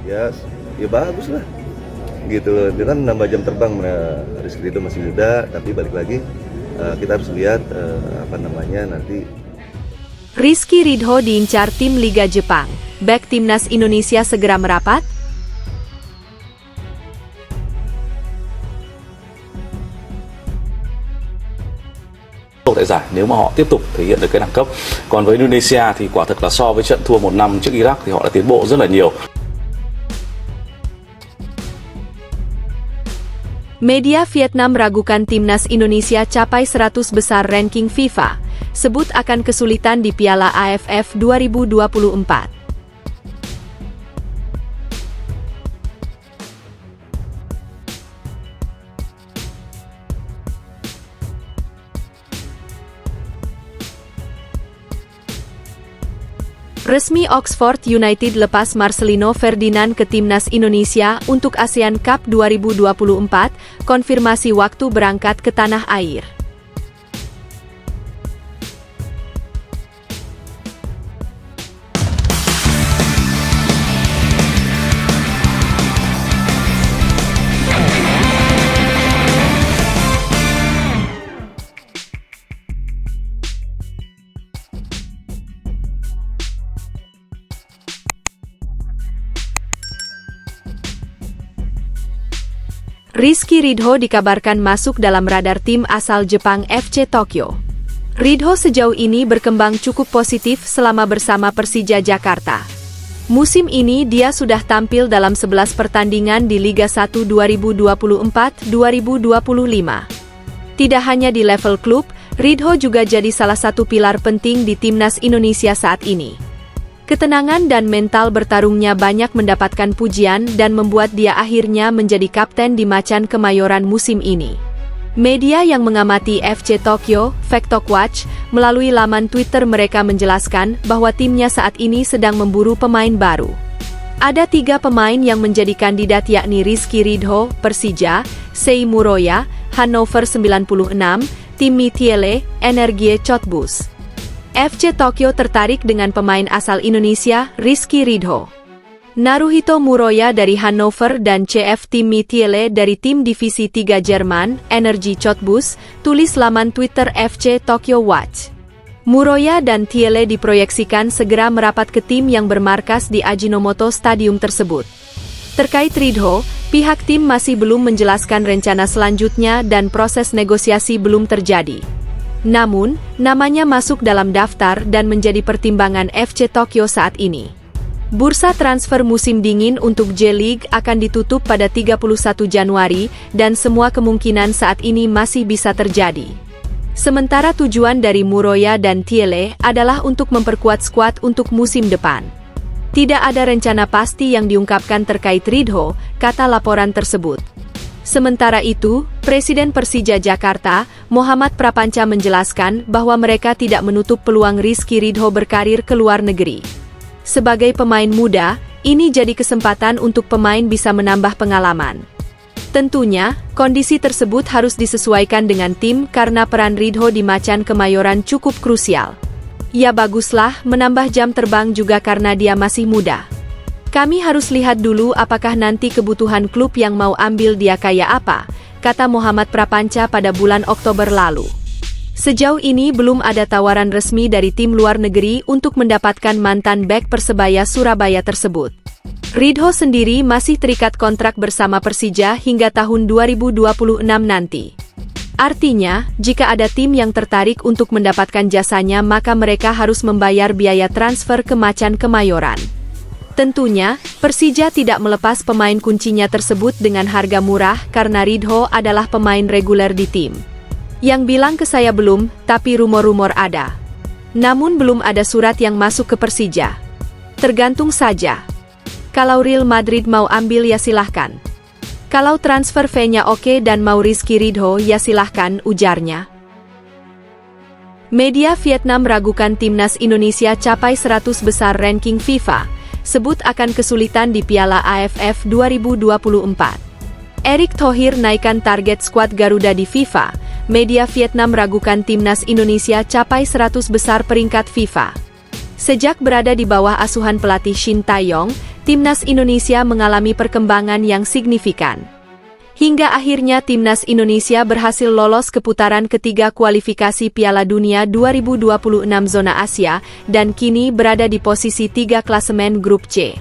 ya bagus lah gitu loh. Dia kan nambah jam terbang. Rizky Ridho masih muda, tapi balik lagi kita harus lihat nanti. Rizky Ridho diincar tim Liga Jepang. Bek timnas Indonesia segera merapat. Tại giải nếu mà họ tiếp tục thể hiện được cái đẳng cấp. Còn với Indonesia thì quả thực là so với trận thua 1-5 trước Iraq thì họ đã tiến bộ rất là nhiều. Media Vietnam ragukan timnas Indonesia capai 100 besar ranking FIFA, sebut akan kesulitan di Piala AFF 2024. Resmi Oxford United lepas Marcelino Ferdinand ke timnas Indonesia untuk ASEAN Cup 2024, konfirmasi waktu berangkat ke tanah air. Rizky Ridho dikabarkan masuk dalam radar tim asal Jepang FC Tokyo. Ridho sejauh ini berkembang cukup positif selama bersama Persija Jakarta. Musim ini dia sudah tampil dalam 11 pertandingan di Liga 1 2024-2025. Tidak hanya di level klub, Ridho juga jadi salah satu pilar penting di timnas Indonesia saat ini. Ketenangan dan mental bertarungnya banyak mendapatkan pujian dan membuat dia akhirnya menjadi kapten di Macan Kemayoran musim ini. Media yang mengamati FC Tokyo, Factockwatch, melalui laman Twitter mereka menjelaskan bahwa timnya saat ini sedang memburu pemain baru. Ada 3 pemain yang menjadi kandidat yakni Rizky Ridho, Persija, Sei Muroya, Hannover 96, Timmy Thiele, Energie Cottbus. FC Tokyo tertarik dengan pemain asal Indonesia, Rizky Ridho. Naruhito Muroya dari Hannover dan CF Timmy Thiele dari tim Divisi 3 Jerman, Energie Cottbus, tulis laman Twitter FC Tokyo Watch. Muroya dan Thiele diproyeksikan segera merapat ke tim yang bermarkas di Ajinomoto Stadium tersebut. Terkait Ridho, pihak tim masih belum menjelaskan rencana selanjutnya dan proses negosiasi belum terjadi. Namun, namanya masuk dalam daftar dan menjadi pertimbangan FC Tokyo saat ini. Bursa transfer musim dingin untuk J-League akan ditutup pada 31 Januari dan semua kemungkinan saat ini masih bisa terjadi. Sementara tujuan dari Muroya dan Thiele adalah untuk memperkuat skuad untuk musim depan. Tidak ada rencana pasti yang diungkapkan terkait Ridho, kata laporan tersebut. Sementara itu, Presiden Persija Jakarta, Muhammad Prapanca menjelaskan bahwa mereka tidak menutup peluang Rizky Ridho berkarir ke luar negeri. Sebagai pemain muda, ini jadi kesempatan untuk pemain bisa menambah pengalaman. Tentunya, kondisi tersebut harus disesuaikan dengan tim karena peran Ridho di Macan Kemayoran cukup krusial. Ya baguslah menambah jam terbang juga karena dia masih muda. Kami harus lihat dulu apakah nanti kebutuhan klub yang mau ambil dia kayak apa, kata Muhammad Prapanca pada bulan Oktober lalu. Sejauh ini belum ada tawaran resmi dari tim luar negeri untuk mendapatkan mantan bek Persebaya Surabaya tersebut. Ridho sendiri masih terikat kontrak bersama Persija hingga tahun 2026 nanti. Artinya, jika ada tim yang tertarik untuk mendapatkan jasanya maka mereka harus membayar biaya transfer ke Macan Kemayoran. Tentunya, Persija tidak melepas pemain kuncinya tersebut dengan harga murah karena Ridho adalah pemain reguler di tim. Yang bilang ke saya belum, tapi rumor-rumor ada. Namun belum ada surat yang masuk ke Persija. Tergantung saja. Kalau Real Madrid mau ambil ya silahkan. Kalau transfer fee-nya oke dan mau Rizky Ridho ya silahkan, ujarnya. Media Vietnam ragukan timnas Indonesia capai 100 besar ranking FIFA, sebut akan kesulitan di Piala AFF 2024. Erick Thohir naikkan target skuad Garuda di FIFA. Media Vietnam ragukan timnas Indonesia capai 100 besar peringkat FIFA. Sejak berada di bawah asuhan pelatih Shin Tae-yong, timnas Indonesia mengalami perkembangan yang signifikan. Hingga akhirnya timnas Indonesia berhasil lolos ke putaran ketiga kualifikasi Piala Dunia 2026 zona Asia dan kini berada di posisi 3 klasemen grup C.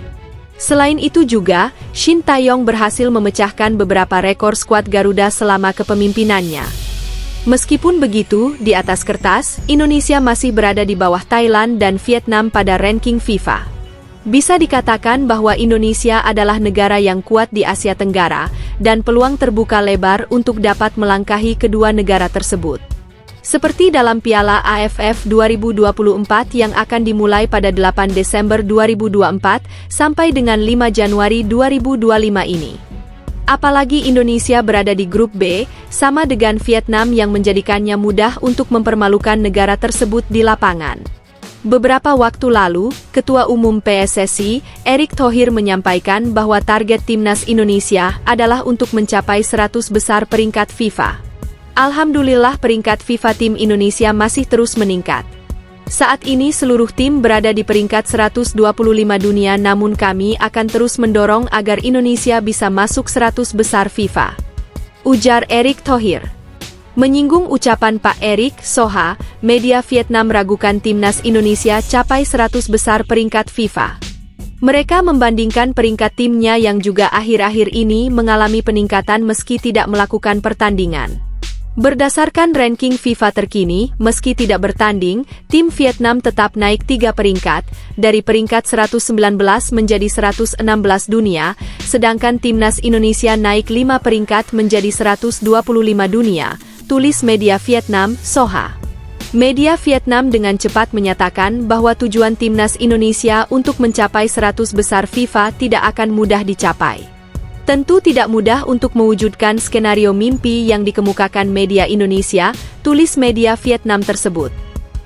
Selain itu juga, Shin Tae-yong berhasil memecahkan beberapa rekor skuad Garuda selama kepemimpinannya. Meskipun begitu, di atas kertas, Indonesia masih berada di bawah Thailand dan Vietnam pada ranking FIFA. Bisa dikatakan bahwa Indonesia adalah negara yang kuat di Asia Tenggara, dan peluang terbuka lebar untuk dapat melangkahi kedua negara tersebut. Seperti dalam Piala AFF 2024 yang akan dimulai pada 8 Desember 2024 sampai dengan 5 Januari 2025 ini. Apalagi Indonesia berada di grup B, sama dengan Vietnam yang menjadikannya mudah untuk mempermalukan negara tersebut di lapangan. Beberapa waktu lalu, Ketua Umum PSSI, Erick Thohir menyampaikan bahwa target timnas Indonesia adalah untuk mencapai 100 besar peringkat FIFA. Alhamdulillah peringkat FIFA tim Indonesia masih terus meningkat. Saat ini seluruh tim berada di peringkat 125 dunia, namun kami akan terus mendorong agar Indonesia bisa masuk 100 besar FIFA. Ujar Erick Thohir. Menyinggung ucapan Pak Erick Soha, media Vietnam ragukan timnas Indonesia capai 100 besar peringkat FIFA. Mereka membandingkan peringkat timnya yang juga akhir-akhir ini mengalami peningkatan meski tidak melakukan pertandingan. Berdasarkan ranking FIFA terkini, meski tidak bertanding, tim Vietnam tetap naik 3 peringkat, dari peringkat 119 menjadi 116 dunia, sedangkan timnas Indonesia naik 5 peringkat menjadi 125 dunia. Tulis media Vietnam, Soha. Media Vietnam dengan cepat menyatakan bahwa tujuan timnas Indonesia untuk mencapai 100 besar FIFA tidak akan mudah dicapai. Tentu tidak mudah untuk mewujudkan skenario mimpi yang dikemukakan media Indonesia, tulis media Vietnam tersebut.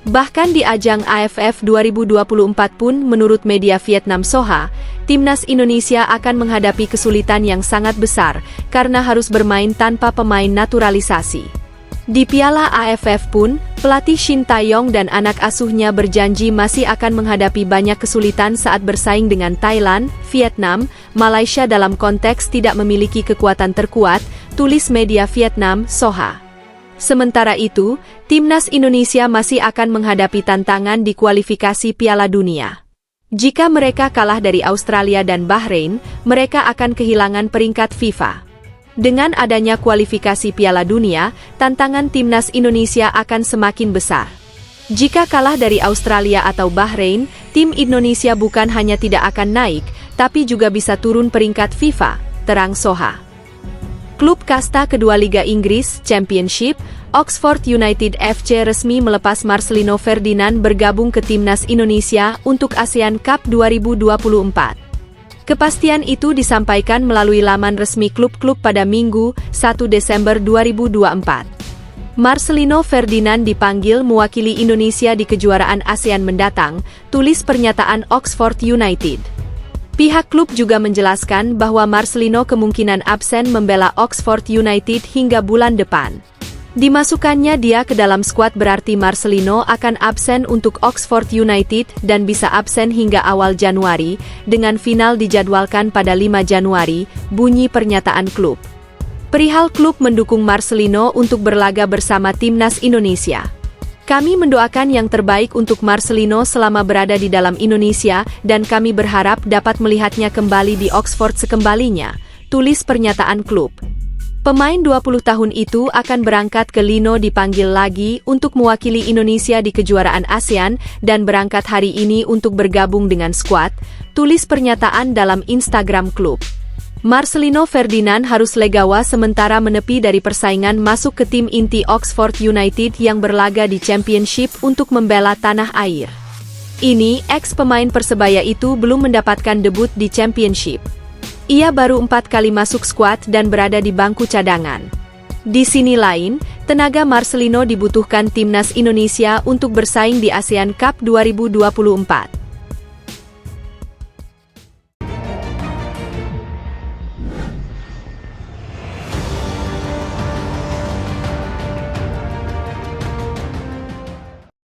Bahkan di ajang AFF 2024 pun menurut media Vietnam Soha, timnas Indonesia akan menghadapi kesulitan yang sangat besar karena harus bermain tanpa pemain naturalisasi. Di Piala AFF pun, pelatih Shin Tae-yong dan anak asuhnya berjanji masih akan menghadapi banyak kesulitan saat bersaing dengan Thailand, Vietnam, Malaysia dalam konteks tidak memiliki kekuatan terkuat, tulis media Vietnam, Soha. Sementara itu, timnas Indonesia masih akan menghadapi tantangan di kualifikasi Piala Dunia. Jika mereka kalah dari Australia dan Bahrain, mereka akan kehilangan peringkat FIFA. Dengan adanya kualifikasi Piala Dunia, tantangan timnas Indonesia akan semakin besar. Jika kalah dari Australia atau Bahrain, tim Indonesia bukan hanya tidak akan naik, tapi juga bisa turun peringkat FIFA, terang Soha. Klub kasta kedua Liga Inggris, Championship, Oxford United FC resmi melepas Marcelino Ferdinand bergabung ke timnas Indonesia untuk ASEAN Cup 2024. Kepastian itu disampaikan melalui laman resmi klub-klub pada Minggu, 1 Desember 2024. Marcelino Ferdinand dipanggil mewakili Indonesia di kejuaraan ASEAN mendatang, tulis pernyataan Oxford United. Pihak klub juga menjelaskan bahwa Marcelino kemungkinan absen membela Oxford United hingga bulan depan. Dimasukkannya dia ke dalam skuad berarti Marcelino akan absen untuk Oxford United dan bisa absen hingga awal Januari, dengan final dijadwalkan pada 5 Januari, bunyi pernyataan klub. Perihal klub mendukung Marcelino untuk berlaga bersama timnas Indonesia. Kami mendoakan yang terbaik untuk Marcelino selama berada di dalam Indonesia dan kami berharap dapat melihatnya kembali di Oxford sekembalinya, tulis pernyataan klub. Pemain 20 tahun itu akan berangkat ke Lino dipanggil lagi untuk mewakili Indonesia di kejuaraan ASEAN dan berangkat hari ini untuk bergabung dengan skuad, tulis pernyataan dalam Instagram klub. Marcelino Ferdinand harus legawa sementara menepi dari persaingan masuk ke tim inti Oxford United yang berlaga di Championship untuk membela tanah air. Ini, ex-pemain Persebaya itu belum mendapatkan debut di Championship. Ia baru 4 kali masuk skuad dan berada di bangku cadangan. Di sini lain, tenaga Marcelino dibutuhkan timnas Indonesia untuk bersaing di ASEAN Cup 2024.